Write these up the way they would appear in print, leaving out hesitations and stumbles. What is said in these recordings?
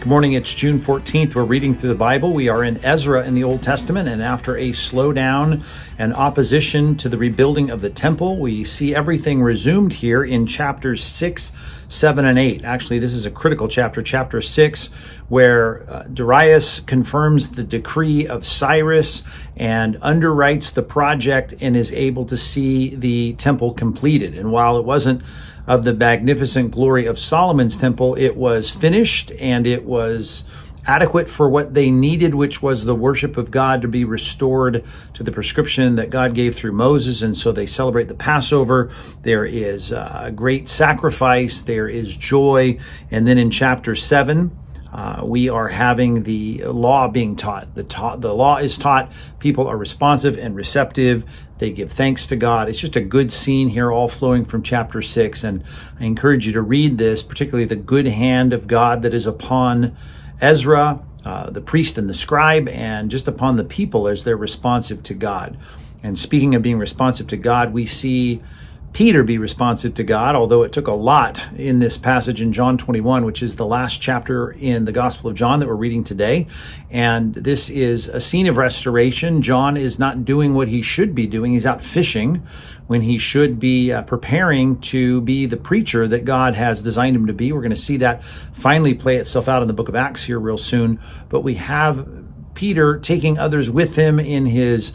Good morning, it's June 14th. We're reading through the Bible. We are in Ezra in the Old Testament, and after a slowdown and opposition to the rebuilding of the temple, we see everything resumed here in chapters 6, 7, and 8. Actually, this is a critical chapter, chapter 6, where Darius confirms the decree of Cyrus and underwrites the project and is able to see the temple completed. And while it wasn't of the magnificent glory of Solomon's temple, it was finished and it was adequate for what they needed, which was the worship of God to be restored to the prescription that God gave through Moses. And so they celebrate the Passover. There is a great sacrifice. There is joy. And then in chapter 7, we are having the law being taught. The law is taught. People are responsive and receptive. They give thanks to God. It's just a good scene here, all flowing from chapter 6. And I encourage you to read this, particularly the good hand of God that is upon Ezra, the priest and the scribe, and just upon the people as they're responsive to God. And speaking of being responsive to God, we see Peter be responsive to God, although it took a lot in this passage in John 21, which is the last chapter in the Gospel of John that we're reading today. And this is a scene of restoration. John is not doing what he should be doing. He's out fishing when he should be preparing to be the preacher that God has designed him to be. We're going to see that finally play itself out in the book of Acts here real soon. But we have Peter taking others with him in his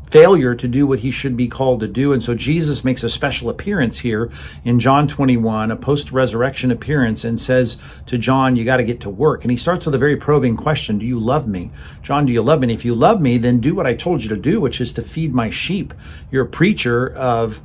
failure to do what he should be called to do. And so Jesus makes a special appearance here in John 21, a post-resurrection appearance, and says to John, you got to get to work. And he starts with a very probing question. Do you love me? John, do you love me? And if you love me, then do what I told you to do, which is to feed my sheep. You're a preacher of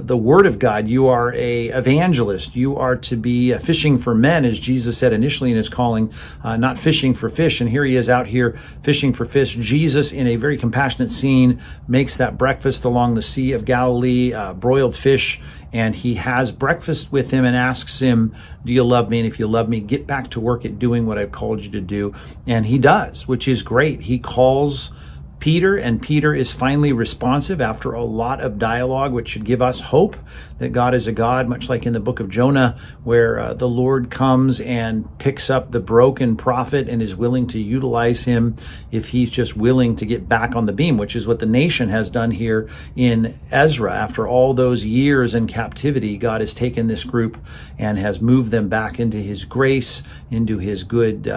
the word of God. You are a evangelist. You are to be fishing for men, as Jesus said initially in his calling, not fishing for fish. And here he is out here fishing for fish. Jesus, in a very compassionate scene, makes that breakfast along the Sea of Galilee, broiled fish, and he has breakfast with him and asks him, do you love me? And if you love me, get back to work at doing what I've called you to do. And he does, which is great. He calls Peter, and Peter is finally responsive after a lot of dialogue, which should give us hope that God is a God, much like in the book of Jonah, where the Lord comes and picks up the broken prophet and is willing to utilize him if he's just willing to get back on the beam, which is what the nation has done here in Ezra. After all those years in captivity, God has taken this group and has moved them back into his grace, into his good,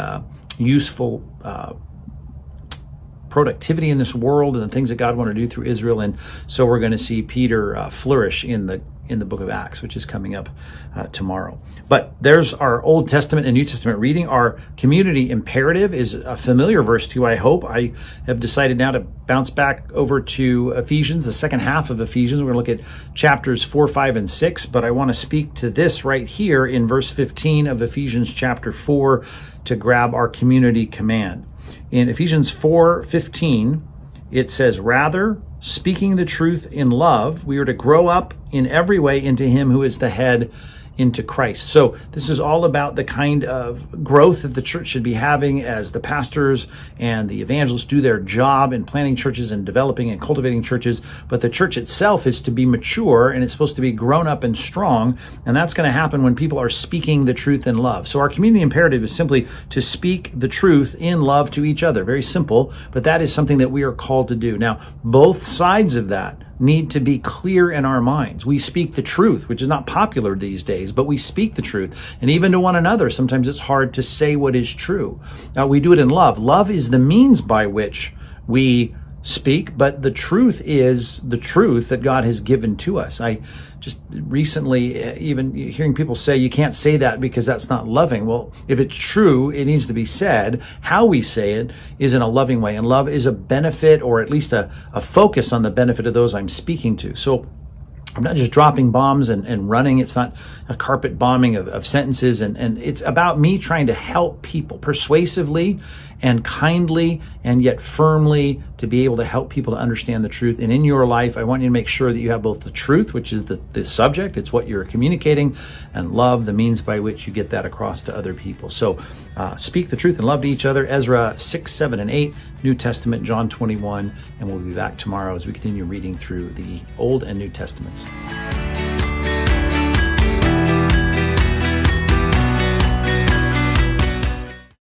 useful productivity in this world and the things that God wanted to do through Israel. And so we're going to see Peter flourish in the book of Acts, which is coming up tomorrow. But there's our Old Testament and New Testament reading. Our community imperative is a familiar verse to you, I hope. I have decided now to bounce back over to Ephesians, the second half of Ephesians. We're going to look at chapters 4, 5, and 6, but I want to speak to this right here in verse 15 of Ephesians chapter 4 to grab our community command. In Ephesians 4:15, it says, rather, speaking the truth in love, we are to grow up in every way into him who is the head, into Christ. So this is all about the kind of growth that the church should be having as the pastors and the evangelists do their job in planting churches and developing and cultivating churches. But the church itself is to be mature, and it's supposed to be grown up and strong. And that's going to happen when people are speaking the truth in love. So our community imperative is simply to speak the truth in love to each other. Very simple, but that is something that we are called to do. Now, both sides of that need to be clear in our minds. We speak the truth, which is not popular these days, but we speak the truth. And even to one another, sometimes it's hard to say what is true. We do it in love. Love is the means by which we speak, but the truth is the truth that God has given to us. I just recently, even hearing people say, you can't say that because that's not loving. Well, if it's true, it needs to be said. How we say it is in a loving way. And love is a benefit, or at least a focus on the benefit of those I'm speaking to. So I'm not just dropping bombs and running. It's not a carpet bombing of sentences. And it's about me trying to help people persuasively and kindly and yet firmly to be able to help people to understand the truth. And in your life, I want you to make sure that you have both the truth, which is the subject, it's what you're communicating, and love, the means by which you get that across to other people. So speak the truth and love to each other. Ezra 6, 7, and 8, New Testament, John 21, and we'll be back tomorrow as we continue reading through the Old and New Testaments.